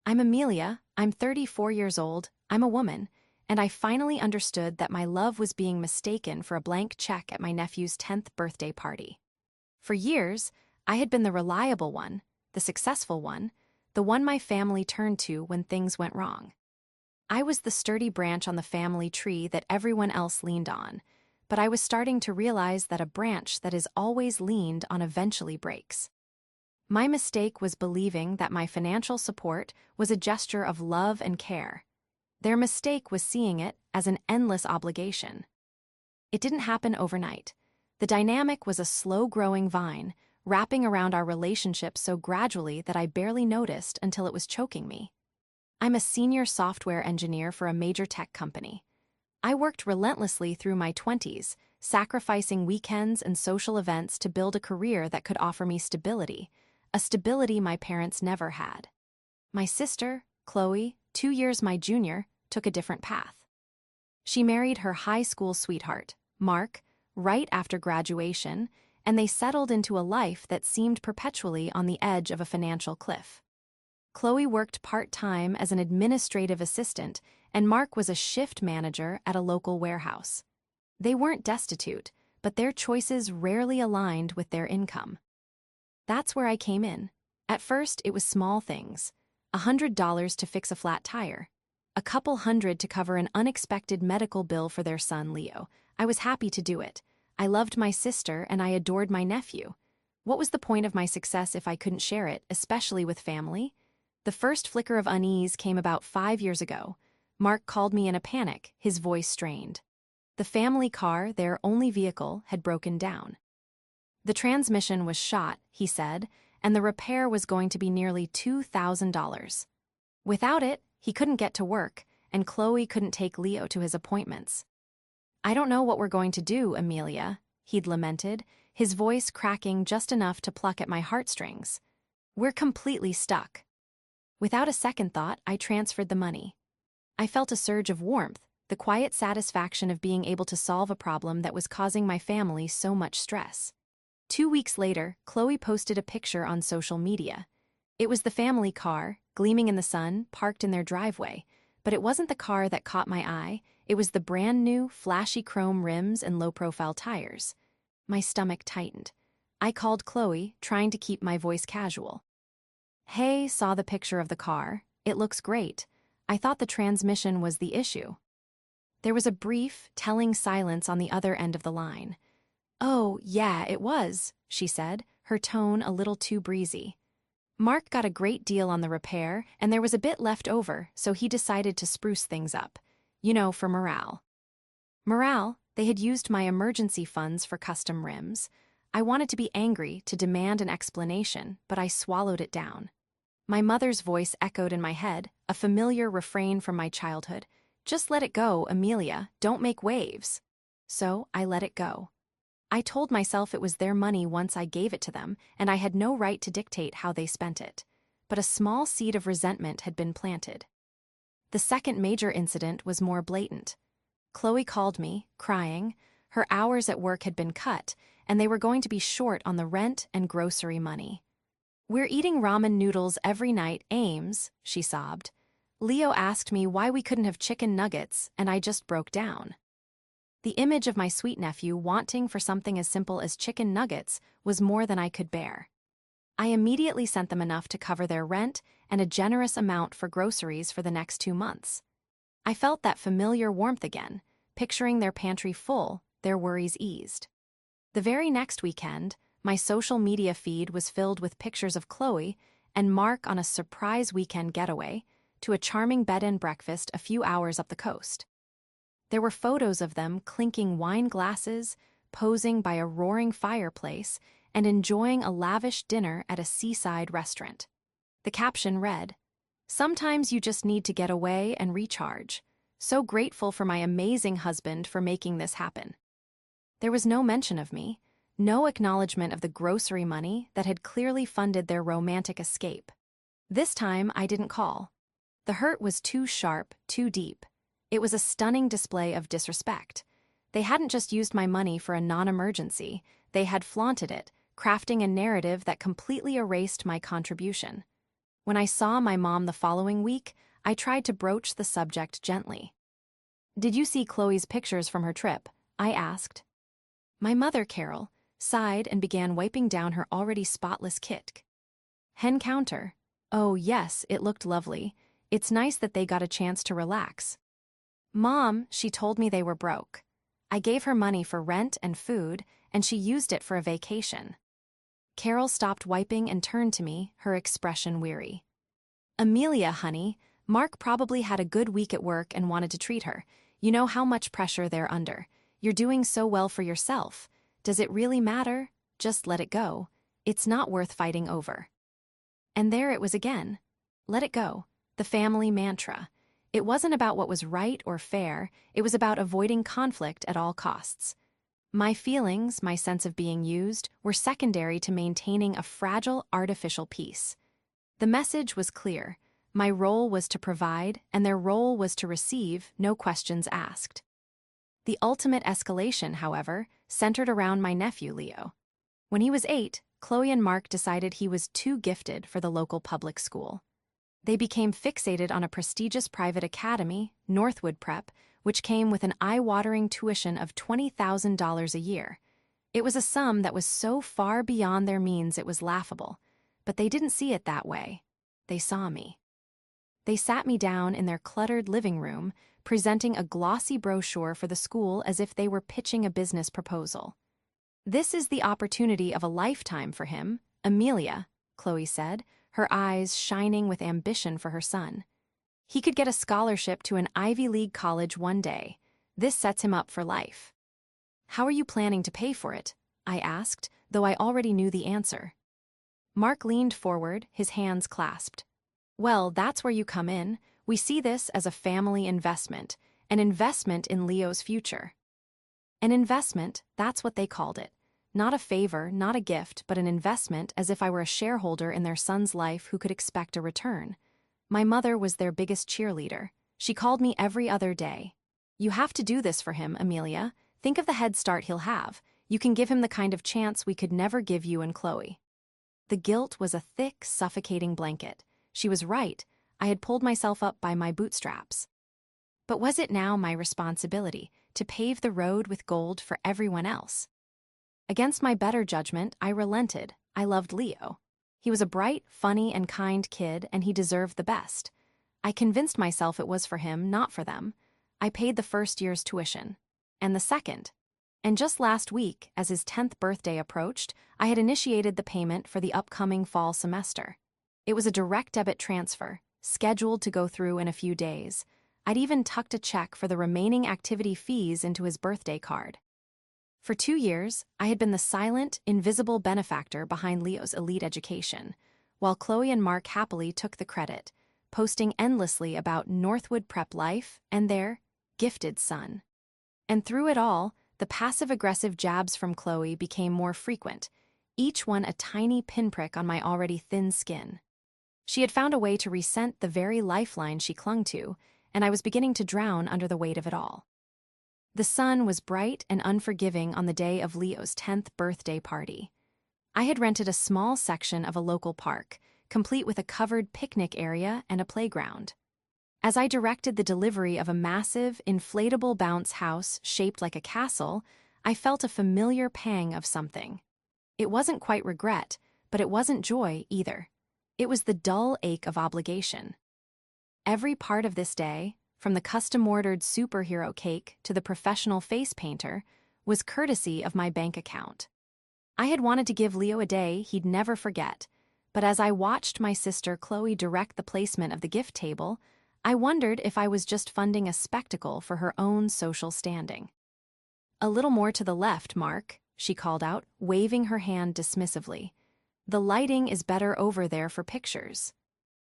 I'm Amelia, I'm 34 years old, I'm a woman, and I finally understood that my love was being mistaken for a blank check at my nephew's 10th birthday party. For years, I had been the reliable one, the successful one, the one my family turned to when things went wrong. I was the sturdy branch on the family tree that everyone else leaned on, but I was starting to realize that a branch that is always leaned on eventually breaks. My mistake was believing that my financial support was a gesture of love and care. Their mistake was seeing it as an endless obligation. It didn't happen overnight. The dynamic was a slow-growing vine, wrapping around our relationship so gradually that I barely noticed until it was choking me. I'm a senior software engineer for a major tech company. I worked relentlessly through my 20s, sacrificing weekends and social events to build a career that could offer me stability, a stability my parents never had. My sister, Chloe, 2 years my junior, took a different path. She married her high school sweetheart, Mark, right after graduation, and they settled into a life that seemed perpetually on the edge of a financial cliff. Chloe worked part-time as an administrative assistant, and Mark was a shift manager at a local warehouse. They weren't destitute, but their choices rarely aligned with their income. That's where I came in. At first, it was small things. $100 to fix a flat tire. A couple hundred to cover an unexpected medical bill for their son, Leo. I was happy to do it. I loved my sister and I adored my nephew. What was the point of my success if I couldn't share it, especially with family? The first flicker of unease came about 5 years ago. Mark called me in a panic, his voice strained. The family car, their only vehicle, had broken down. The transmission was shot, he said, and the repair was going to be nearly $2,000. Without it, he couldn't get to work, and Chloe couldn't take Leo to his appointments. I don't know what we're going to do, Amelia, he'd lamented, his voice cracking just enough to pluck at my heartstrings. We're completely stuck. Without a second thought, I transferred the money. I felt a surge of warmth, the quiet satisfaction of being able to solve a problem that was causing my family so much stress. 2 weeks later, Chloe posted a picture on social media. It was the family car, gleaming in the sun, parked in their driveway, but it wasn't the car that caught my eye, it was the brand new, flashy chrome rims and low-profile tires. My stomach tightened. I called Chloe, trying to keep my voice casual. Hey, saw the picture of the car. It looks great. I thought the transmission was the issue. There was a brief, telling silence on the other end of the line. Oh, yeah, it was, she said, her tone a little too breezy. Mark got a great deal on the repair, and there was a bit left over, so he decided to spruce things up. You know, for morale. Morale, they had used my emergency funds for custom rims. I wanted to be angry, to demand an explanation, but I swallowed it down. My mother's voice echoed in my head, a familiar refrain from my childhood. Just let it go, Amelia, don't make waves. So I let it go. I told myself it was their money once I gave it to them, and I had no right to dictate how they spent it. But a small seed of resentment had been planted. The second major incident was more blatant. Chloe called me, crying. Her hours at work had been cut, and they were going to be short on the rent and grocery money. We're eating ramen noodles every night, Ames, she sobbed. Leo asked me why we couldn't have chicken nuggets, and I just broke down. The image of my sweet nephew wanting for something as simple as chicken nuggets was more than I could bear. I immediately sent them enough to cover their rent and a generous amount for groceries for the next 2 months. I felt that familiar warmth again, picturing their pantry full, their worries eased. The very next weekend, my social media feed was filled with pictures of Chloe and Mark on a surprise weekend getaway to a charming bed and breakfast a few hours up the coast. There were photos of them clinking wine glasses, posing by a roaring fireplace, and enjoying a lavish dinner at a seaside restaurant. The caption read, "Sometimes you just need to get away and recharge. So grateful for my amazing husband for making this happen." There was no mention of me, no acknowledgement of the grocery money that had clearly funded their romantic escape. This time, I didn't call. The hurt was too sharp, too deep. It was a stunning display of disrespect. They hadn't just used my money for a non-emergency, they had flaunted it, crafting a narrative that completely erased my contribution. When I saw my mom the following week, I tried to broach the subject gently. "Did you see Chloe's pictures from her trip?" I asked. My mother, Carol, sighed and began wiping down her already spotless kit. "Hen counter. Oh, yes, it looked lovely. It's nice that they got a chance to relax." "Mom," she told me they were broke. I gave her money for rent and food, and she used it for a vacation. Carol stopped wiping and turned to me, her expression weary. "Amelia, honey, Mark probably had a good week at work and wanted to treat her. You know how much pressure they're under. You're doing so well for yourself. Does it really matter? Just let it go. It's not worth fighting over." And there it was again. Let it go. The family mantra. It wasn't about what was right or fair, it was about avoiding conflict at all costs. My feelings, my sense of being used, were secondary to maintaining a fragile, artificial peace. The message was clear. My role was to provide, and their role was to receive, no questions asked. The ultimate escalation, however, centered around my nephew, Leo. When he was 8, Chloe and Mark decided he was too gifted for the local public school. They became fixated on a prestigious private academy, Northwood Prep, which came with an eye-watering tuition of $20,000 a year. It was a sum that was so far beyond their means it was laughable, but they didn't see it that way. They saw me. They sat me down in their cluttered living room, presenting a glossy brochure for the school as if they were pitching a business proposal. "This is the opportunity of a lifetime for him, Amelia," Chloe said, her eyes shining with ambition for her son. "He could get a scholarship to an Ivy League college one day. This sets him up for life." "How are you planning to pay for it?" I asked, though I already knew the answer. Mark leaned forward, his hands clasped. "Well, that's where you come in. We see this as a family investment, an investment in Leo's future." An investment, that's what they called it. Not a favor, not a gift, but an investment, as if I were a shareholder in their son's life who could expect a return. My mother was their biggest cheerleader. She called me every other day. "You have to do this for him, Amelia. Think of the head start he'll have. You can give him the kind of chance we could never give you and Chloe." The guilt was a thick, suffocating blanket. She was right. I had pulled myself up by my bootstraps. But was it now my responsibility to pave the road with gold for everyone else? Against my better judgment, I relented. I loved Leo. He was a bright, funny, and kind kid, and he deserved the best. I convinced myself it was for him, not for them. I paid the first year's tuition. And the second. And just last week, as his 10th birthday approached, I had initiated the payment for the upcoming fall semester. It was a direct debit transfer, scheduled to go through in a few days. I'd even tucked a check for the remaining activity fees into his birthday card. For 2 years, I had been the silent, invisible benefactor behind Leo's elite education, while Chloe and Mark happily took the credit, posting endlessly about Northwood Prep life and their gifted son. And through it all, the passive-aggressive jabs from Chloe became more frequent, each one a tiny pinprick on my already thin skin. She had found a way to resent the very lifeline she clung to, and I was beginning to drown under the weight of it all. The sun was bright and unforgiving on the day of Leo's 10th birthday party. I had rented a small section of a local park, complete with a covered picnic area and a playground. As I directed the delivery of a massive, inflatable bounce house shaped like a castle, I felt a familiar pang of something. It wasn't quite regret, but it wasn't joy either. It was the dull ache of obligation. Every part of this day, from the custom-ordered superhero cake to the professional face painter, was courtesy of my bank account. I had wanted to give Leo a day he'd never forget, but as I watched my sister Chloe direct the placement of the gift table, I wondered if I was just funding a spectacle for her own social standing. "A little more to the left, Mark," she called out, waving her hand dismissively. "The lighting is better over there for pictures."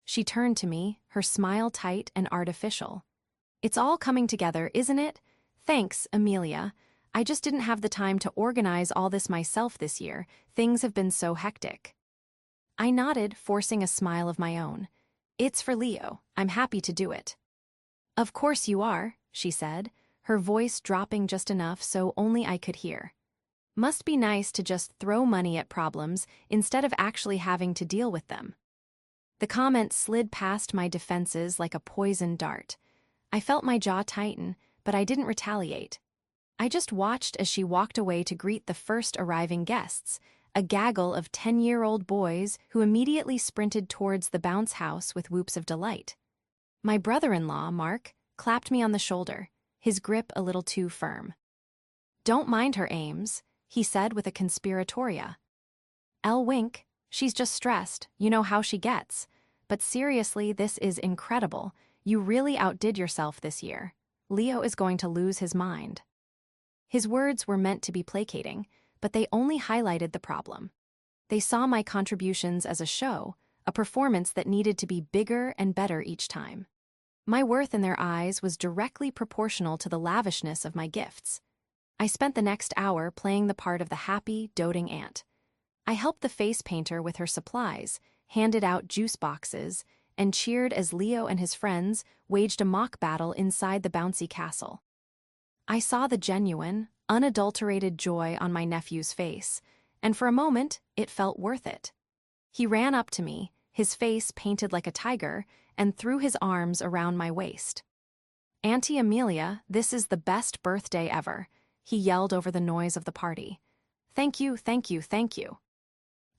She turned to me, her smile tight and artificial. "It's all coming together, isn't it? Thanks, Amelia. I just didn't have the time to organize all this myself this year. Things have been so hectic." I nodded, forcing a smile of my own. "It's for Leo. I'm happy to do it." "Of course you are," she said, her voice dropping just enough so only I could hear. "Must be nice to just throw money at problems instead of actually having to deal with them." The comment slid past my defenses like a poisoned dart. I felt my jaw tighten, but I didn't retaliate. I just watched as she walked away to greet the first arriving guests, a gaggle of 10-year-old boys who immediately sprinted towards the bounce house with whoops of delight. My brother-in-law, Mark, clapped me on the shoulder, his grip a little too firm. "Don't mind her, Ames," he said with a conspiratoria. "Elle wink, she's just stressed, you know how she gets. But seriously, this is incredible. You really outdid yourself this year. Leo is going to lose his mind." His words were meant to be placating, but they only highlighted the problem. They saw my contributions as a show, a performance that needed to be bigger and better each time. My worth in their eyes was directly proportional to the lavishness of my gifts. I spent the next hour playing the part of the happy, doting aunt. I helped the face painter with her supplies, handed out juice boxes, and cheered as Leo and his friends waged a mock battle inside the bouncy castle. I saw the genuine, unadulterated joy on my nephew's face, and for a moment, it felt worth it. He ran up to me, his face painted like a tiger, and threw his arms around my waist. "Auntie Amelia, this is the best birthday ever," he yelled over the noise of the party. "Thank you, thank you, thank you."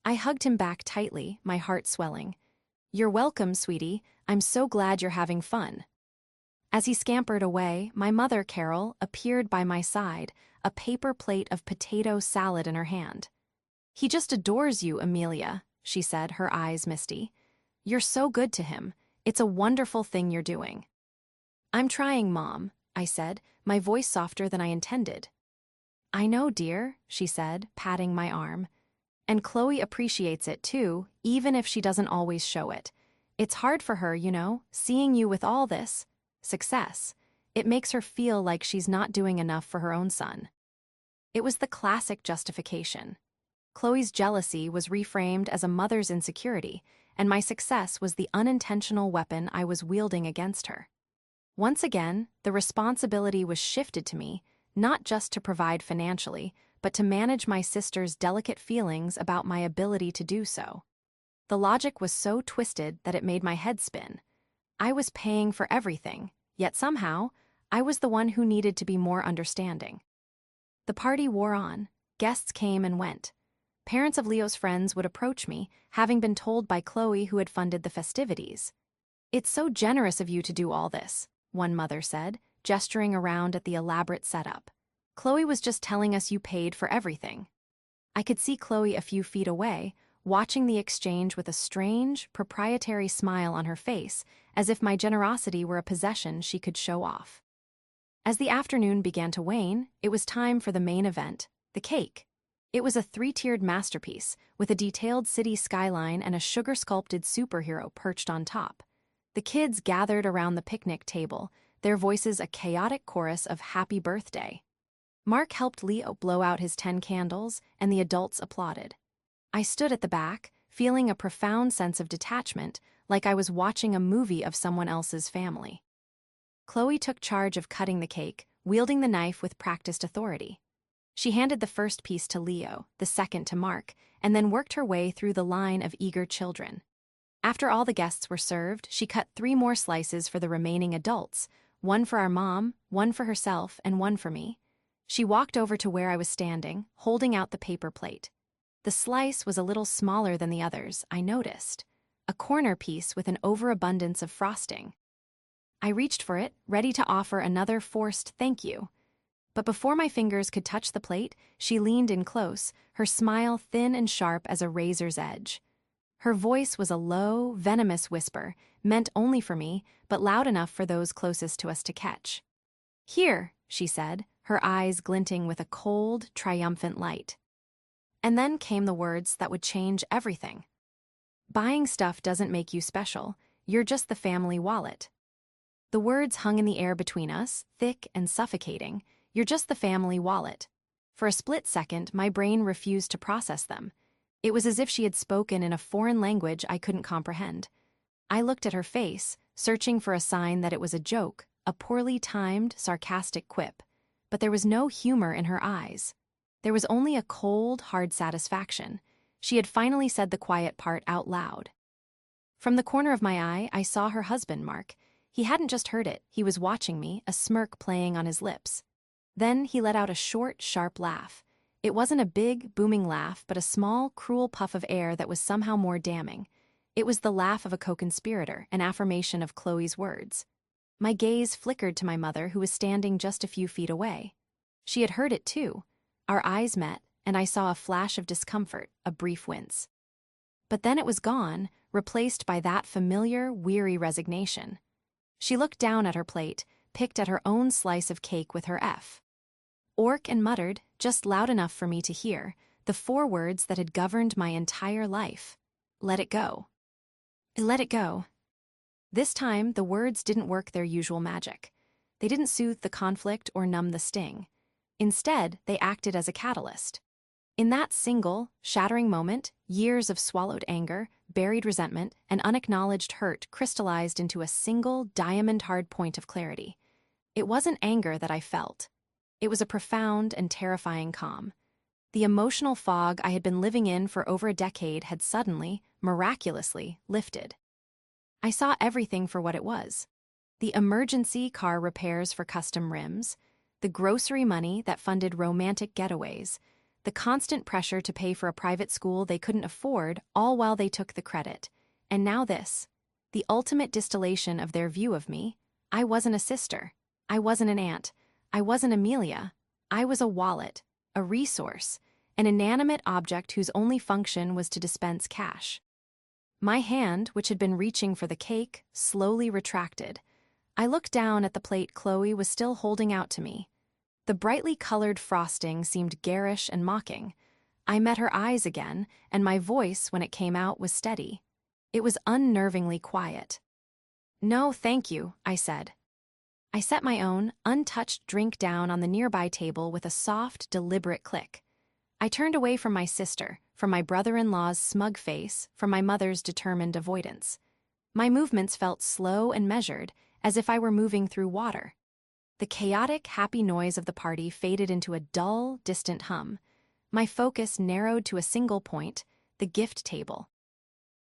I hugged him back tightly, my heart swelling. "You're welcome, sweetie. I'm so glad you're having fun." As he scampered away, my mother, Carol, appeared by my side, a paper plate of potato salad in her hand. "He just adores you, Amelia," she said, her eyes misty. "You're so good to him. It's a wonderful thing you're doing." "I'm trying, Mom," I said, my voice softer than I intended. "I know, dear," she said, patting my arm. "And Chloe appreciates it too, even if she doesn't always show it. It's hard for her, you know, seeing you with all this success. It makes her feel like she's not doing enough for her own son." It was the classic justification. Chloe's jealousy was reframed as a mother's insecurity, and my success was the unintentional weapon I was wielding against her. Once again, the responsibility was shifted to me, not just to provide financially, but to manage my sister's delicate feelings about my ability to do so. The logic was so twisted that it made my head spin. I was paying for everything, yet somehow, I was the one who needed to be more understanding. The party wore on. Guests came and went. Parents of Leo's friends would approach me, having been told by Chloe who had funded the festivities. "It's so generous of you to do all this," one mother said, gesturing around at the elaborate setup. "Chloe was just telling us you paid for everything." I could see Chloe a few feet away, watching the exchange with a strange, proprietary smile on her face, as if my generosity were a possession she could show off. As the afternoon began to wane, it was time for the main event, the cake. It was a 3-tiered masterpiece, with a detailed city skyline and a sugar-sculpted superhero perched on top. The kids gathered around the picnic table, their voices a chaotic chorus of "Happy Birthday." Mark helped Leo blow out his 10 candles, and the adults applauded. I stood at the back, feeling a profound sense of detachment, like I was watching a movie of someone else's family. Chloe took charge of cutting the cake, wielding the knife with practiced authority. She handed the first piece to Leo, the second to Mark, and then worked her way through the line of eager children. After all the guests were served, she cut 3 more slices for the remaining adults, one for our mom, one for herself, and one for me. She walked over to where I was standing, holding out the paper plate. The slice was a little smaller than the others, I noticed. A corner piece with an overabundance of frosting. I reached for it, ready to offer another forced thank you. But before my fingers could touch the plate, she leaned in close, her smile thin and sharp as a razor's edge. Her voice was a low, venomous whisper, meant only for me, but loud enough for those closest to us to catch. "Here," she said, her eyes glinting with a cold, triumphant light. And then came the words that would change everything. "Buying stuff doesn't make you special, you're just the family wallet." The words hung in the air between us, thick and suffocating. "You're just the family wallet." For a split second, my brain refused to process them. It was as if she had spoken in a foreign language I couldn't comprehend. I looked at her face, searching for a sign that it was a joke, a poorly timed, sarcastic quip. But there was no humor in her eyes. There was only a cold, hard satisfaction. She had finally said the quiet part out loud. From the corner of my eye, I saw her husband, Mark. He hadn't just heard it, he was watching me, a smirk playing on his lips. Then he let out a short, sharp laugh. It wasn't a big, booming laugh, but a small, cruel puff of air that was somehow more damning. It was the laugh of a co-conspirator, an affirmation of Chloe's words. My gaze flickered to my mother, who was standing just a few feet away. She had heard it too. Our eyes met, and I saw a flash of discomfort, a brief wince. But then it was gone, replaced by that familiar, weary resignation. She looked down at her plate, picked at her own slice of cake with her F. Orc and muttered, just loud enough for me to hear, the 4 words that had governed my entire life. Let it go. Let it go. This time, the words didn't work their usual magic. They didn't soothe the conflict or numb the sting. Instead, they acted as a catalyst. In that single, shattering moment, years of swallowed anger, buried resentment, and unacknowledged hurt crystallized into a single, diamond-hard point of clarity. It wasn't anger that I felt. It was a profound and terrifying calm. The emotional fog I had been living in for over a decade had suddenly, miraculously, lifted. I saw everything for what it was. The emergency car repairs for custom rims, the grocery money that funded romantic getaways, the constant pressure to pay for a private school they couldn't afford, all while they took the credit. And now this, the ultimate distillation of their view of me. I wasn't a sister. I wasn't an aunt. I wasn't Amelia. I was a wallet, a resource, an inanimate object whose only function was to dispense cash. My hand, which had been reaching for the cake, slowly retracted. I looked down at the plate Chloe was still holding out to me. The brightly colored frosting seemed garish and mocking. I met her eyes again, and my voice, when it came out, was steady. It was unnervingly quiet. "No, thank you," I said. I set my own, untouched drink down on the nearby table with a soft, deliberate click. I turned away from my sister, from my brother-in-law's smug face, from my mother's determined avoidance. My movements felt slow and measured, as if I were moving through water. The chaotic, happy noise of the party faded into a dull, distant hum. My focus narrowed to a single point, the gift table.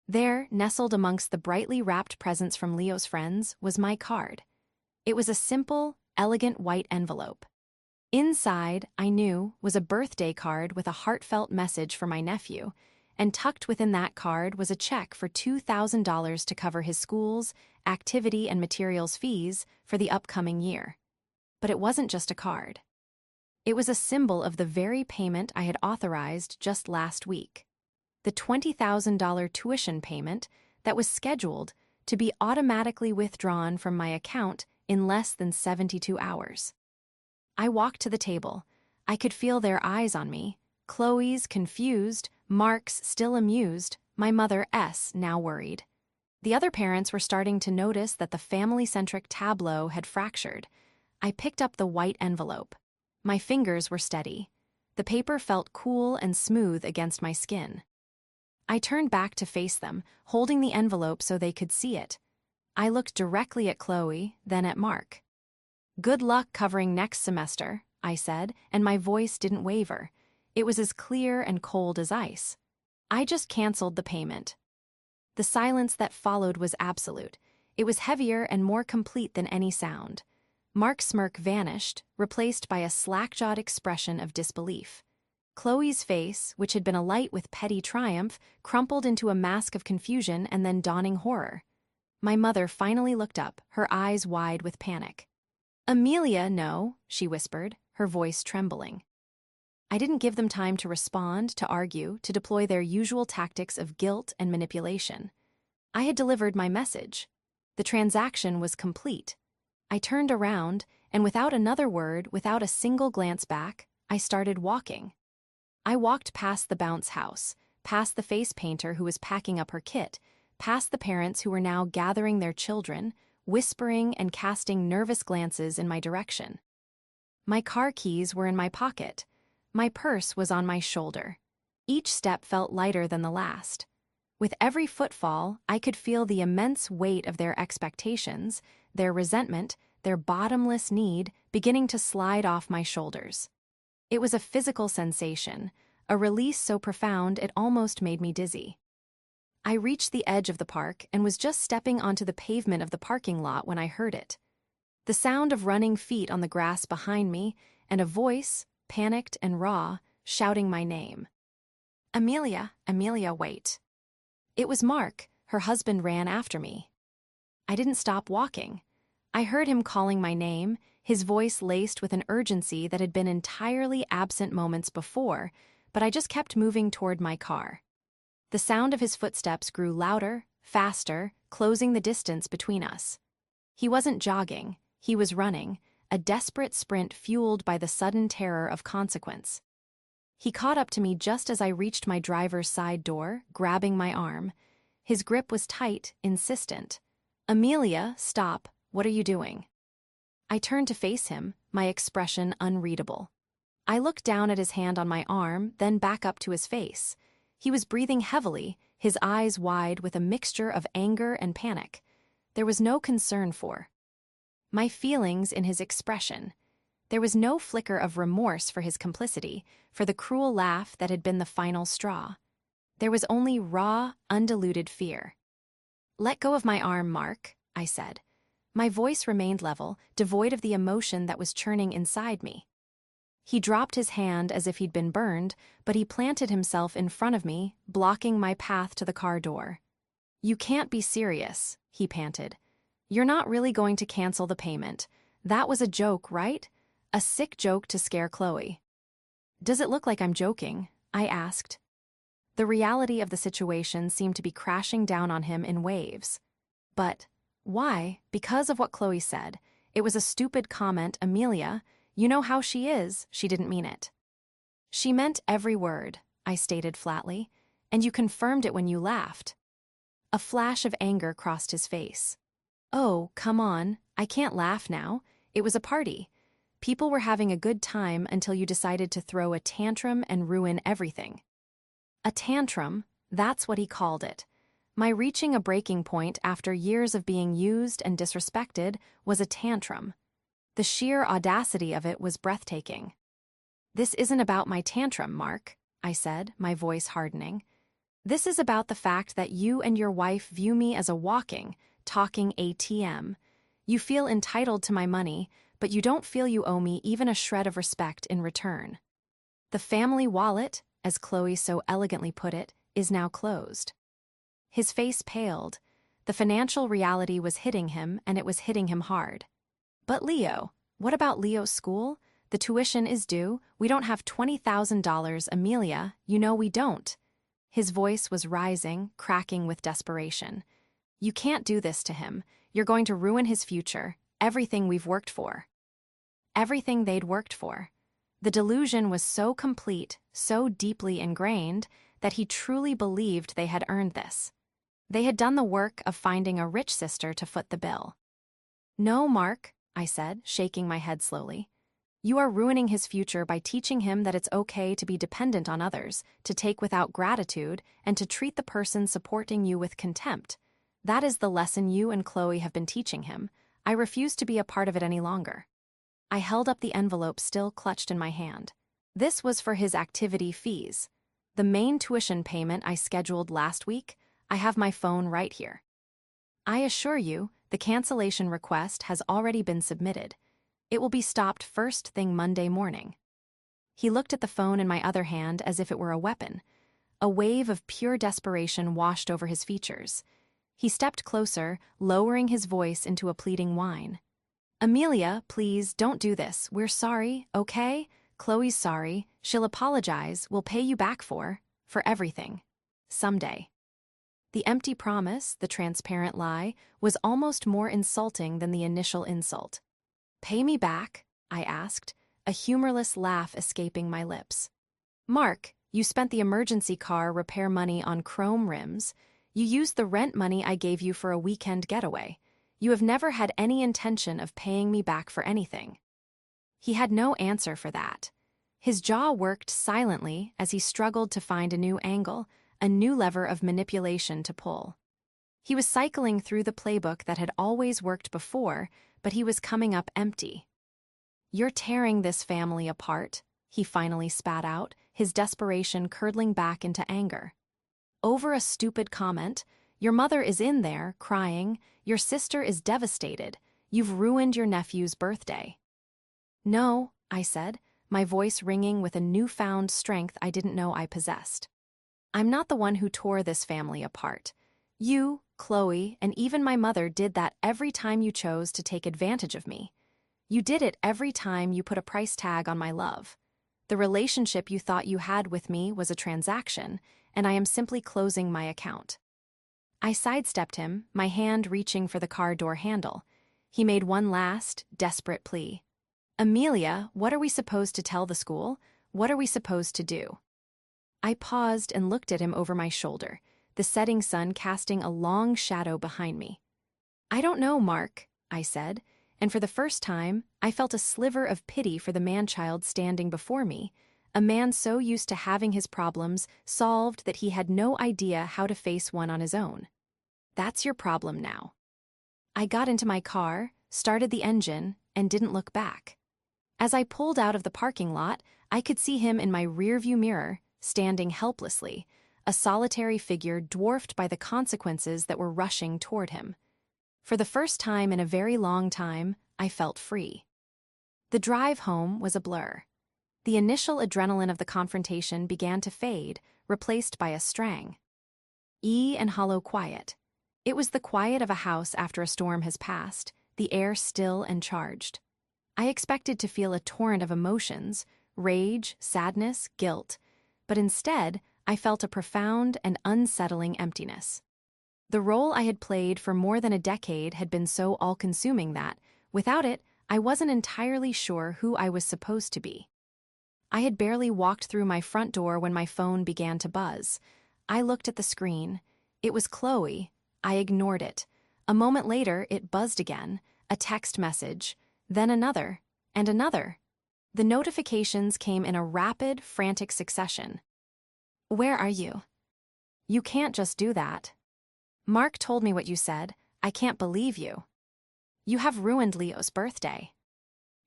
There, nestled amongst the brightly wrapped presents from Leo's friends, was my card. It was a simple, elegant white envelope. Inside, I knew, was a birthday card with a heartfelt message for my nephew, and tucked within that card was a check for $2,000 to cover his school's, activity and materials fees for the upcoming year. But it wasn't just a card. It was a symbol of the very payment I had authorized just last week. The $20,000 tuition payment that was scheduled to be automatically withdrawn from my account in less than 72 hours. I walked to the table. I could feel their eyes on me. Chloe's confused, Mark's still amused, my mother S now worried. The other parents were starting to notice that the family-centric tableau had fractured. I picked up the white envelope. My fingers were steady. The paper felt cool and smooth against my skin. I turned back to face them, holding the envelope so they could see it. I looked directly at Chloe, then at Mark. "Good luck covering next semester," I said, and my voice didn't waver. It was as clear and cold as ice. I just canceled the payment. The silence that followed was absolute. It was heavier and more complete than any sound. Mark's smirk vanished, replaced by a slack-jawed expression of disbelief. Chloe's face, which had been alight with petty triumph, crumpled into a mask of confusion and then dawning horror. My mother finally looked up, her eyes wide with panic. "Amelia, no," she whispered, her voice trembling. I didn't give them time to respond, to argue, to deploy their usual tactics of guilt and manipulation. I had delivered my message. The transaction was complete. I turned around, and without another word, without a single glance back, I started walking. I walked past the bounce house, past the face painter who was packing up her kit, past the parents who were now gathering their children, whispering and casting nervous glances in my direction. My car keys were in my pocket. My purse was on my shoulder. Each step felt lighter than the last. With every footfall, I could feel the immense weight of their expectations, their resentment, their bottomless need beginning to slide off my shoulders. It was a physical sensation, a release so profound it almost made me dizzy. I reached the edge of the park and was just stepping onto the pavement of the parking lot when I heard it. The sound of running feet on the grass behind me and a voice, panicked and raw, shouting my name. Amelia, Amelia, wait. It was Mark. Her husband ran after me. I didn't stop walking. I heard him calling my name, his voice laced with an urgency that had been entirely absent moments before, but I just kept moving toward my car. The sound of his footsteps grew louder, faster, closing the distance between us. He wasn't jogging, he was running, a desperate sprint fueled by the sudden terror of consequence. He caught up to me just as I reached my driver's side door, grabbing my arm. His grip was tight, insistent. Amelia, stop, what are you doing? I turned to face him, my expression unreadable. I looked down at his hand on my arm, then back up to his face. He was breathing heavily, his eyes wide with a mixture of anger and panic. There was no concern for my feelings in his expression. There was no flicker of remorse for his complicity, for the cruel laugh that had been the final straw. There was only raw, undiluted fear. Let go of my arm, Mark, I said. My voice remained level, devoid of the emotion that was churning inside me. He dropped his hand as if he'd been burned, but he planted himself in front of me, blocking my path to the car door. You can't be serious, he panted. You're not really going to cancel the payment. That was a joke, right? A sick joke to scare Chloe. Does it look like I'm joking? I asked. The reality of the situation seemed to be crashing down on him in waves. But why? Because of what Chloe said. It was a stupid comment, Amelia. You know how she is, she didn't mean it. She meant every word, I stated flatly, and you confirmed it when you laughed. A flash of anger crossed his face. Oh, come on, I can't laugh now. It was a party. People were having a good time until you decided to throw a tantrum and ruin everything. A tantrum, that's what he called it. My reaching a breaking point after years of being used and disrespected was a tantrum. The sheer audacity of it was breathtaking. This isn't about my tantrum, Mark, I said, my voice hardening. This is about the fact that you and your wife view me as a walking, talking ATM. You feel entitled to my money, but you don't feel you owe me even a shred of respect in return. The family wallet, as Chloe so elegantly put it, is now closed. His face paled. The financial reality was hitting him, and it was hitting him hard. But Leo, what about Leo's school? The tuition is due. We don't have $20,000, Amelia. You know we don't. His voice was rising, cracking with desperation. You can't do this to him. You're going to ruin his future, everything we've worked for. Everything they'd worked for. The delusion was so complete, so deeply ingrained, that he truly believed they had earned this. They had done the work of finding a rich sister to foot the bill. No, Mark, I said, shaking my head slowly. You are ruining his future by teaching him that it's okay to be dependent on others, to take without gratitude, and to treat the person supporting you with contempt. That is the lesson you and Chloe have been teaching him. I refuse to be a part of it any longer. I held up the envelope still clutched in my hand. This was for his activity fees. The main tuition payment I scheduled last week. I have my phone right here. I assure you, the cancellation request has already been submitted. It will be stopped first thing Monday morning. He looked at the phone in my other hand as if it were a weapon. A wave of pure desperation washed over his features. He stepped closer, lowering his voice into a pleading whine. Amelia, please, don't do this. We're sorry, okay? Chloe's sorry. She'll apologize. We'll pay you back for everything. Someday. The empty promise, the transparent lie, was almost more insulting than the initial insult. Pay me back? I asked, a humorless laugh escaping my lips. Mark, you spent the emergency car repair money on chrome rims. You used the rent money I gave you for a weekend getaway. You have never had any intention of paying me back for anything. He had no answer for that. His jaw worked silently as he struggled to find a new angle, a new lever of manipulation to pull. He was cycling through the playbook that had always worked before, but he was coming up empty. You're tearing this family apart, he finally spat out, his desperation curdling back into anger. Over a stupid comment. Your mother is in there, crying. Your sister is devastated. You've ruined your nephew's birthday. No, I said, my voice ringing with a newfound strength I didn't know I possessed. I'm not the one who tore this family apart. You, Chloe, and even my mother did that every time you chose to take advantage of me. You did it every time you put a price tag on my love. The relationship you thought you had with me was a transaction, and I am simply closing my account. I sidestepped him, my hand reaching for the car door handle. He made one last, desperate plea. Amelia, what are we supposed to tell the school? What are we supposed to do? I paused and looked at him over my shoulder, the setting sun casting a long shadow behind me. I don't know, Mark, I said, and for the first time, I felt a sliver of pity for the man-child standing before me, a man so used to having his problems solved that he had no idea how to face one on his own. That's your problem now. I got into my car, started the engine, and didn't look back. As I pulled out of the parking lot, I could see him in my rearview mirror, standing helplessly, a solitary figure dwarfed by the consequences that were rushing toward him. For the first time in a very long time, I felt free. The drive home was a blur. The initial adrenaline of the confrontation began to fade, replaced by a strang. And hollow quiet. It was the quiet of a house after a storm has passed, the air still and charged. I expected to feel a torrent of emotions, rage, sadness, guilt, but instead, I felt a profound and unsettling emptiness. The role I had played for more than a decade had been so all-consuming that, without it, I wasn't entirely sure who I was supposed to be. I had barely walked through my front door when my phone began to buzz. I looked at the screen. It was Chloe. I ignored it. A moment later, it buzzed again, a text message, then another, and another. The notifications came in a rapid, frantic succession. Where are you? You can't just do that. Mark told me what you said. I can't believe you. You have ruined Leo's birthday.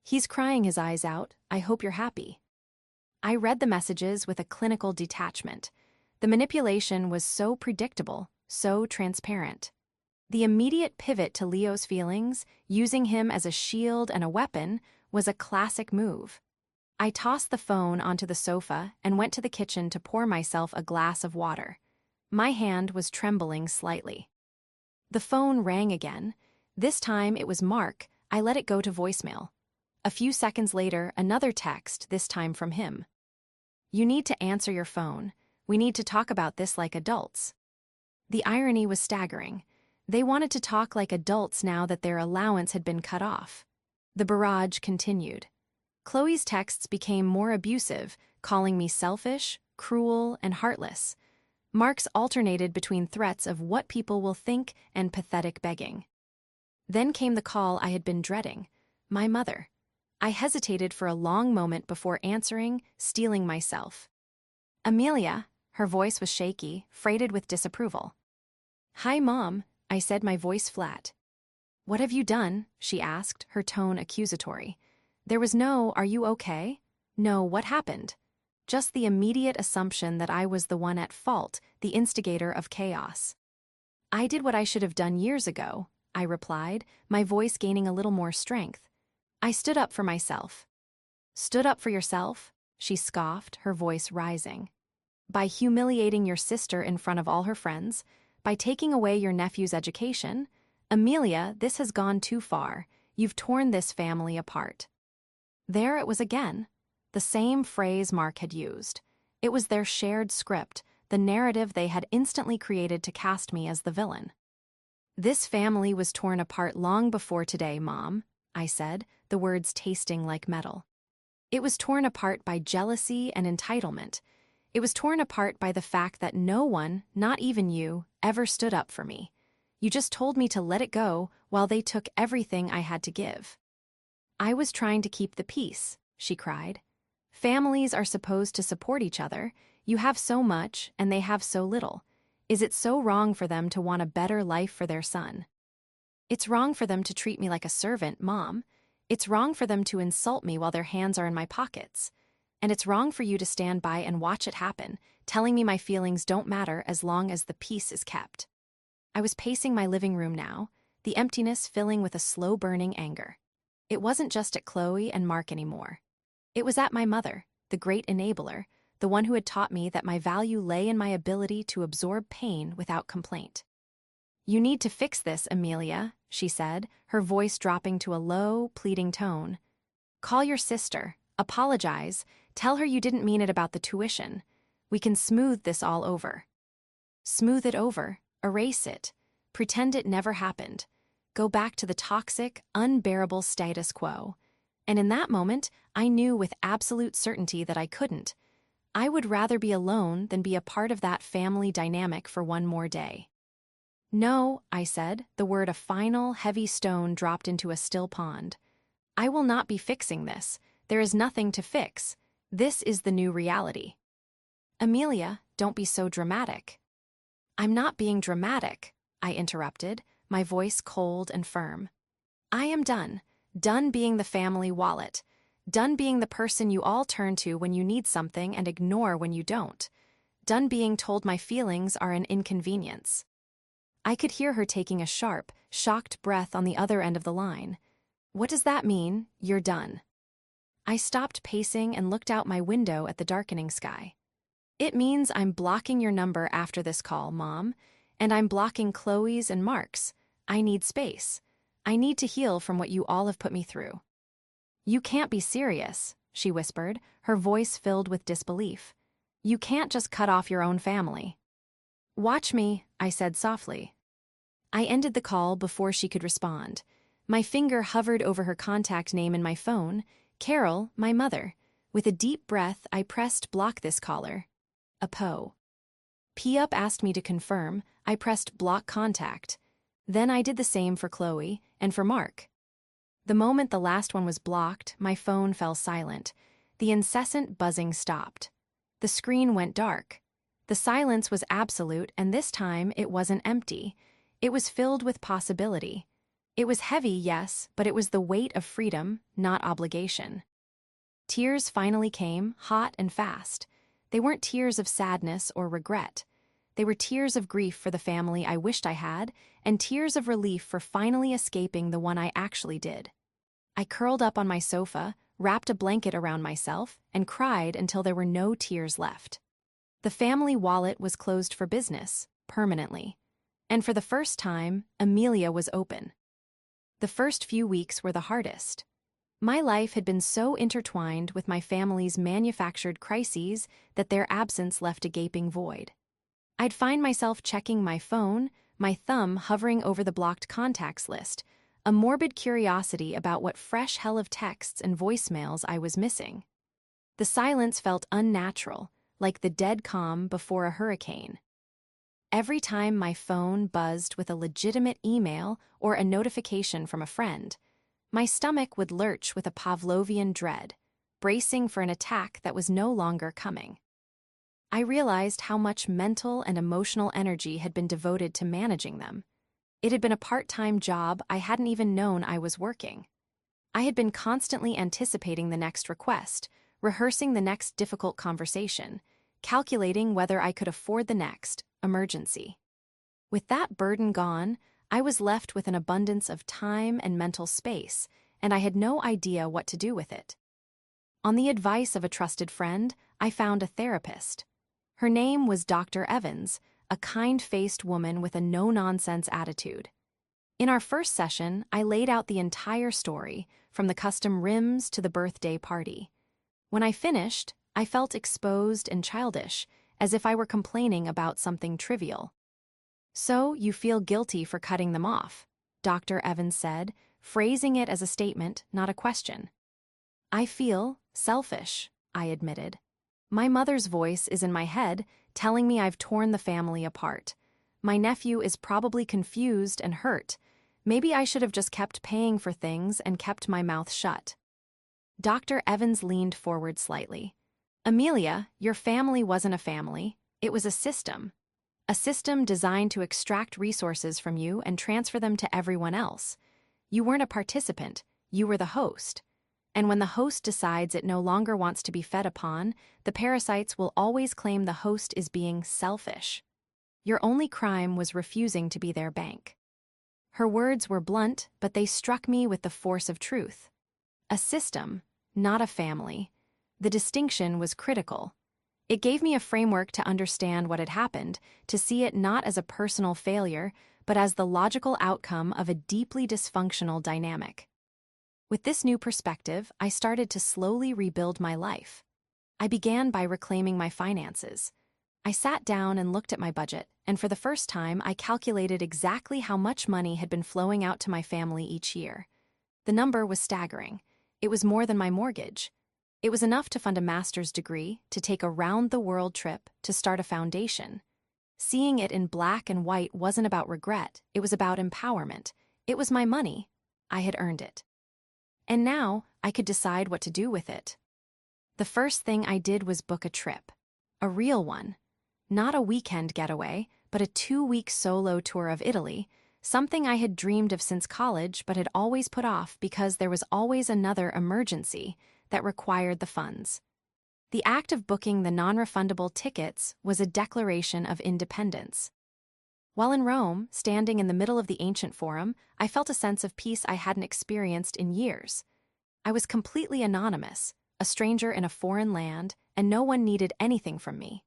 He's crying his eyes out. I hope you're happy. I read the messages with a clinical detachment. The manipulation was so predictable, so transparent. The immediate pivot to Leo's feelings, using him as a shield and a weapon, was a classic move. I tossed the phone onto the sofa and went to the kitchen to pour myself a glass of water. My hand was trembling slightly. The phone rang again. This time it was Mark. I let it go to voicemail. A few seconds later, another text, this time from him. You need to answer your phone. We need to talk about this like adults. The irony was staggering. They wanted to talk like adults now that their allowance had been cut off. The barrage continued. Chloe's texts became more abusive, calling me selfish, cruel, and heartless. Mark's alternated between threats of what people will think and pathetic begging. Then came the call I had been dreading, my mother. I hesitated for a long moment before answering, steeling myself. Amelia, her voice was shaky, freighted with disapproval. Hi, Mom, I said, my voice flat. What have you done? She asked, her tone accusatory. There was no, are you okay? No, what happened? Just the immediate assumption that I was the one at fault, the instigator of chaos. I did what I should have done years ago, I replied, my voice gaining a little more strength. I stood up for myself. Stood up for yourself? She scoffed, her voice rising. By humiliating your sister in front of all her friends, by taking away your nephew's education, Amelia, this has gone too far. You've torn this family apart. There it was again. The same phrase Mark had used. It was their shared script, the narrative they had instantly created to cast me as the villain. This family was torn apart long before today, Mom, I said, the words tasting like metal. It was torn apart by jealousy and entitlement. It was torn apart by the fact that no one, not even you, ever stood up for me. You just told me to let it go while they took everything I had to give. I was trying to keep the peace, she cried. Families are supposed to support each other. You have so much, and they have so little. Is it so wrong for them to want a better life for their son? It's wrong for them to treat me like a servant, Mom. It's wrong for them to insult me while their hands are in my pockets. and it's wrong for you to stand by and watch it happen, telling me my feelings don't matter as long as the peace is kept. I was pacing my living room now, the emptiness filling with a slow-burning anger. It wasn't just at Chloe and Mark anymore. It was at my mother, the great enabler, the one who had taught me that my value lay in my ability to absorb pain without complaint. "You need to fix this, Amelia," she said, her voice dropping to a low, pleading tone. "Call your sister, apologize, tell her you didn't mean it about the tuition. We can smooth this all over." Smooth it over, erase it, pretend it never happened, go back to the toxic, unbearable status quo. And in that moment, I knew with absolute certainty that I couldn't. I would rather be alone than be a part of that family dynamic for one more day. "No," I said, the word a final, heavy stone dropped into a still pond. "I will not be fixing this. There is nothing to fix. This is the new reality." "Amelia, don't be so dramatic." "I'm not being dramatic," I interrupted, my voice cold and firm. "I am done. Done being the family wallet. Done being the person you all turn to when you need something and ignore when you don't. Done being told my feelings are an inconvenience." I could hear her taking a sharp, shocked breath on the other end of the line. "What does that mean, you're done?" I stopped pacing and looked out my window at the darkening sky. "It means I'm blocking your number after this call, Mom, and I'm blocking Chloe's and Mark's. I need space. I need to heal from what you all have put me through." "You can't be serious," she whispered, her voice filled with disbelief. "You can't just cut off your own family." "Watch me," I said softly. I ended the call before she could respond. My finger hovered over her contact name in my phone, Carol, my mother. With a deep breath, I pressed block this caller. A Poe. P-Up asked me to confirm. I pressed block contact. Then I did the same for Chloe and for Mark. The moment the last one was blocked, my phone fell silent. The incessant buzzing stopped. The screen went dark. The silence was absolute, and this time it wasn't empty. It was filled with possibility. It was heavy, yes, but it was the weight of freedom, not obligation. Tears finally came, hot and fast. They weren't tears of sadness or regret. They were tears of grief for the family I wished I had, and tears of relief for finally escaping the one I actually did. I curled up on my sofa, wrapped a blanket around myself, and cried until there were no tears left. The family wallet was closed for business, permanently. And for the first time, Amelia was open. The first few weeks were the hardest. My life had been so intertwined with my family's manufactured crises that their absence left a gaping void. I'd find myself checking my phone, my thumb hovering over the blocked contacts list, a morbid curiosity about what fresh hell of texts and voicemails I was missing. The silence felt unnatural, like the dead calm before a hurricane. Every time my phone buzzed with a legitimate email or a notification from a friend, my stomach would lurch with a Pavlovian dread, bracing for an attack that was no longer coming. I realized how much mental and emotional energy had been devoted to managing them. It had been a part-time job I hadn't even known I was working. I had been constantly anticipating the next request, rehearsing the next difficult conversation, calculating whether I could afford the next emergency. With that burden gone, I was left with an abundance of time and mental space, and I had no idea what to do with it. On the advice of a trusted friend, I found a therapist. Her name was Dr. Evans, a kind-faced woman with a no-nonsense attitude. In our first session, I laid out the entire story, from the custom rims to the birthday party. When I finished, I felt exposed and childish, as if I were complaining about something trivial. "So you feel guilty for cutting them off," Dr. Evans said, phrasing it as a statement, not a question. "I feel selfish," I admitted. "My mother's voice is in my head, telling me I've torn the family apart. My nephew is probably confused and hurt. Maybe I should have just kept paying for things and kept my mouth shut." Dr. Evans leaned forward slightly. "Amelia, your family wasn't a family. It was a system. A system designed to extract resources from you and transfer them to everyone else. You weren't a participant. You were the host. And when the host decides it no longer wants to be fed upon, the parasites will always claim the host is being selfish. Your only crime was refusing to be their bank. Her words were blunt, but they struck me with the force of truth. A system, not a family. The distinction was critical. It gave me a framework to understand what had happened, to see it not as a personal failure, but as the logical outcome of a deeply dysfunctional dynamic. With this new perspective, I started to slowly rebuild my life. I began by reclaiming my finances. I sat down and looked at my budget, and for the first time, I calculated exactly how much money had been flowing out to my family each year. The number was staggering. It was more than my mortgage. It was enough to fund a master's degree, to take a round-the-world trip, to start a foundation. Seeing it in black and white wasn't about regret, it was about empowerment. It was my money. I had earned it. And now, I could decide what to do with it. The first thing I did was book a trip. A real one. Not a weekend getaway, but a 2-week solo tour of Italy, something I had dreamed of since college but had always put off because there was always another emergency that required the funds. The act of booking the non-refundable tickets was a declaration of independence. While in Rome, standing in the middle of the ancient forum, I felt a sense of peace I hadn't experienced in years. I was completely anonymous, a stranger in a foreign land, and no one needed anything from me.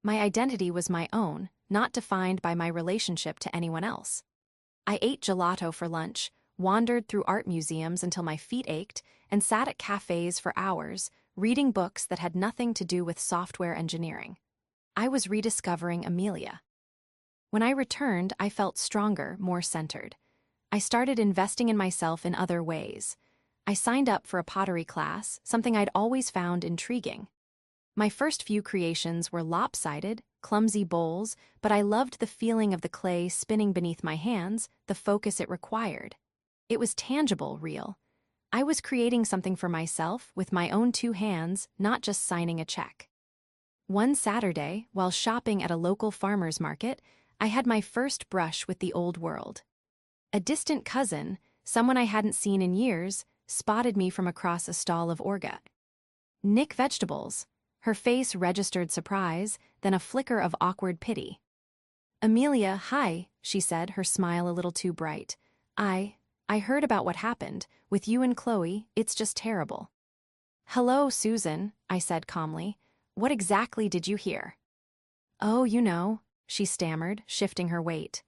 My identity was my own, not defined by my relationship to anyone else. I ate gelato for lunch, wandered through art museums until my feet ached, and sat at cafes for hours, reading books that had nothing to do with software engineering. I was rediscovering Amelia. When I returned, I felt stronger, more centered. I started investing in myself in other ways. I signed up for a pottery class, something I'd always found intriguing. My first few creations were lopsided, clumsy bowls, but I loved the feeling of the clay spinning beneath my hands, the focus it required. It was tangible, real. I was creating something for myself with my own 2 hands, not just signing a check. One Saturday, while shopping at a local farmer's market, I had my first brush with the old world. A distant cousin, someone I hadn't seen in years, spotted me from across a stall of orga. "Nick vegetables." Her face registered surprise, then a flicker of awkward pity. "Amelia, hi," she said, her smile a little too bright. I heard about what happened. With you and Chloe, it's just terrible." "Hello, Susan," I said calmly. "What exactly did you hear?" "Oh, you know," she stammered, shifting her weight.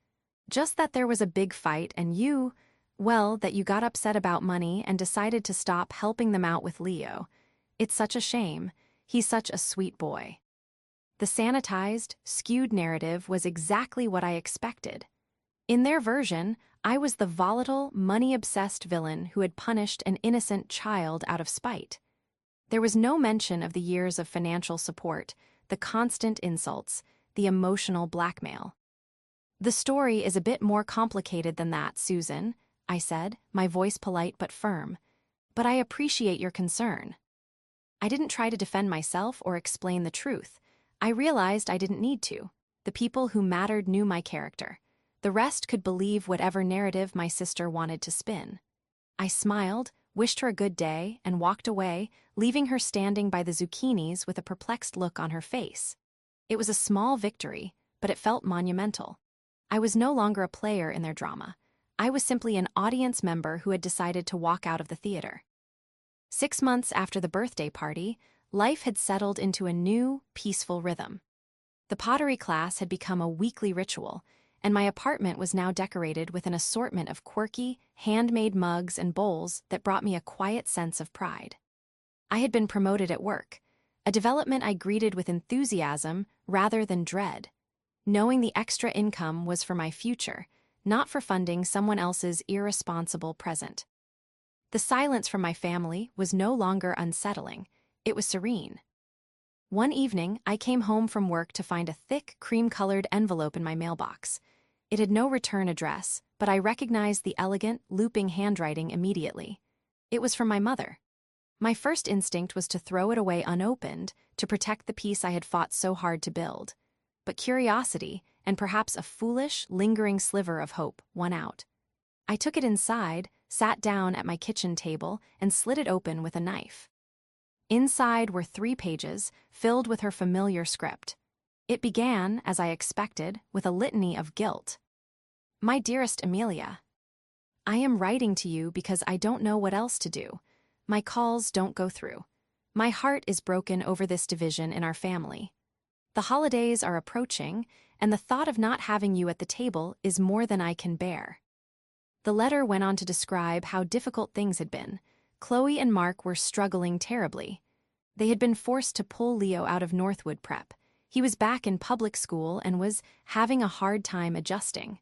"Just that there was a big fight and that you got upset about money and decided to stop helping them out with Leo. It's such a shame. He's such a sweet boy." The sanitized, skewed narrative was exactly what I expected. In their version, I was the volatile, money-obsessed villain who had punished an innocent child out of spite. There was no mention of the years of financial support, the constant insults, the emotional blackmail. "The story is a bit more complicated than that, Susan," I said, my voice polite but firm. "But I appreciate your concern." I didn't try to defend myself or explain the truth. I realized I didn't need to. The people who mattered knew my character. The rest could believe whatever narrative my sister wanted to spin. I smiled, wished her a good day, and walked away, leaving her standing by the zucchinis with a perplexed look on her face. It was a small victory, but it felt monumental. I was no longer a player in their drama. I was simply an audience member who had decided to walk out of the theater. 6 months after the birthday party, life had settled into a new, peaceful rhythm. The pottery class had become a weekly ritual, and my apartment was now decorated with an assortment of quirky, handmade mugs and bowls that brought me a quiet sense of pride. I had been promoted at work, a development I greeted with enthusiasm rather than dread. Knowing the extra income was for my future, not for funding someone else's irresponsible present. The silence from my family was no longer unsettling, it was serene. One evening, I came home from work to find a thick, cream-colored envelope in my mailbox. It had no return address, but I recognized the elegant, looping handwriting immediately. It was from my mother. My first instinct was to throw it away unopened, to protect the peace I had fought so hard to build. But curiosity, and perhaps a foolish, lingering sliver of hope, won out. I took it inside, sat down at my kitchen table, and slit it open with a knife. Inside were 3 pages, filled with her familiar script. It began, as I expected, with a litany of guilt. My dearest Amelia, I am writing to you because I don't know what else to do. My calls don't go through. My heart is broken over this division in our family. The holidays are approaching, and the thought of not having you at the table is more than I can bear. The letter went on to describe how difficult things had been. Chloe and Mark were struggling terribly. They had been forced to pull Leo out of Northwood Prep. He was back in public school and was having a hard time adjusting.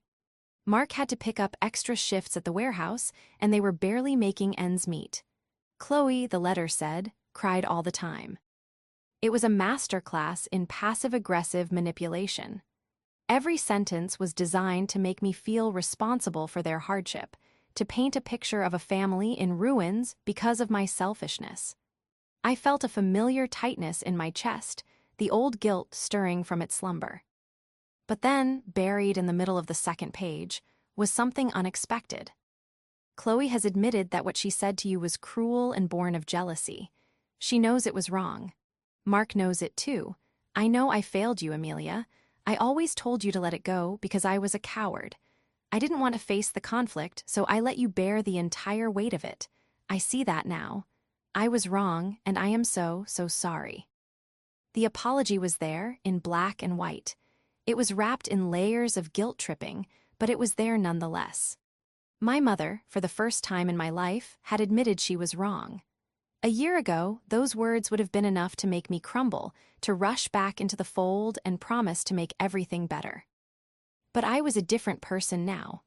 Mark had to pick up extra shifts at the warehouse, and they were barely making ends meet. Chloe, the letter said, cried all the time. It was a masterclass in passive-aggressive manipulation. Every sentence was designed to make me feel responsible for their hardship, to paint a picture of a family in ruins because of my selfishness. I felt a familiar tightness in my chest, the old guilt stirring from its slumber. But then, buried in the middle of the second page, was something unexpected. Chloe has admitted that what she said to you was cruel and born of jealousy. She knows it was wrong. Mark knows it too. I know I failed you, Amelia. I always told you to let it go because I was a coward. I didn't want to face the conflict, so I let you bear the entire weight of it. I see that now. I was wrong, and I am so sorry. The apology was there, in black and white. It was wrapped in layers of guilt-tripping, but it was there nonetheless. My mother, for the first time in my life, had admitted she was wrong. A year ago, those words would have been enough to make me crumble, to rush back into the fold and promise to make everything better. But I was a different person now.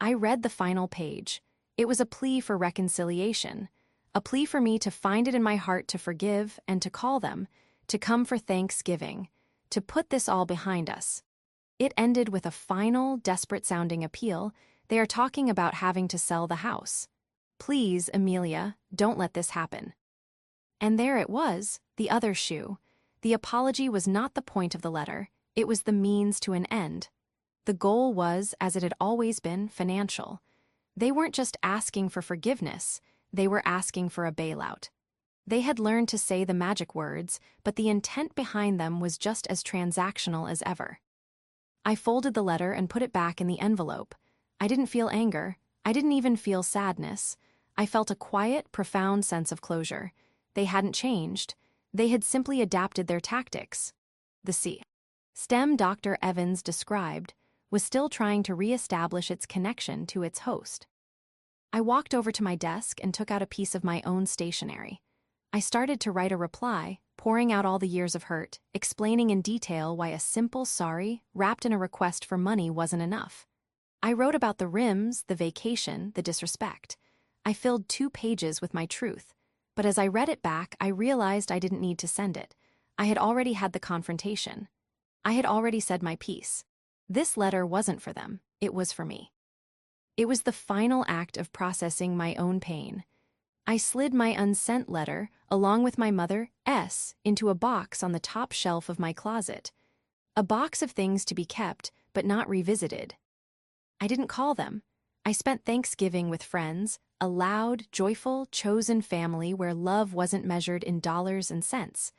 I read the final page. It was a plea for reconciliation, a plea for me to find it in my heart to forgive and to call them, to come for Thanksgiving, to put this all behind us. It ended with a final, desperate-sounding appeal. They are talking about having to sell the house. Please, Amelia, don't let this happen. And there it was, the other shoe. The apology was not the point of the letter, it was the means to an end. The goal was, as it had always been, financial. They weren't just asking for forgiveness, they were asking for a bailout. They had learned to say the magic words, but the intent behind them was just as transactional as ever. I folded the letter and put it back in the envelope. I didn't feel anger. I didn't even feel sadness. I felt a quiet, profound sense of closure. They hadn't changed. They had simply adapted their tactics. The stem Dr. Evans described was still trying to re-establish its connection to its host. I walked over to my desk and took out a piece of my own stationery. I started to write a reply, pouring out all the years of hurt, explaining in detail why a simple sorry wrapped in a request for money wasn't enough. I wrote about the rims, the vacation, the disrespect. I filled 2 pages with my truth, but as I read it back, I realized I didn't need to send it. I had already had the confrontation. I had already said my piece. This letter wasn't for them, it was for me. It was the final act of processing my own pain. I slid my unsent letter, along with my mother's, into a box on the top shelf of my closet. A box of things to be kept, but not revisited. I didn't call them. I spent Thanksgiving with friends, a loud, joyful, chosen family where love wasn't measured in dollars and cents.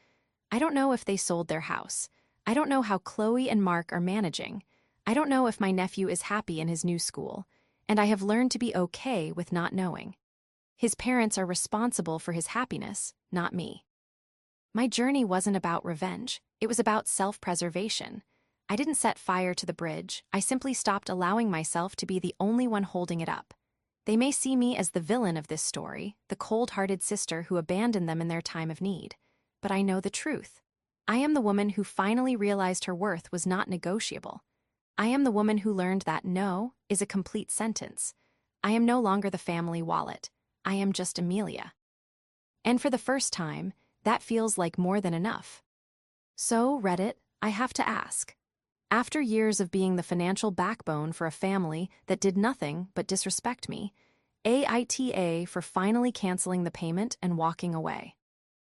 I don't know if they sold their house. I don't know how Chloe and Mark are managing. I don't know if my nephew is happy in his new school. And I have learned to be okay with not knowing. His parents are responsible for his happiness, not me. My journey wasn't about revenge. It was about self-preservation. I didn't set fire to the bridge. I simply stopped allowing myself to be the only one holding it up. They may see me as the villain of this story, the cold-hearted sister who abandoned them in their time of need. But I know the truth. I am the woman who finally realized her worth was not negotiable. I am the woman who learned that no is a complete sentence. I am no longer the family wallet. I am just Amelia. And for the first time, that feels like more than enough. So, Reddit, I have to ask. After years of being the financial backbone for a family that did nothing but disrespect me, aita for finally canceling the payment and walking away.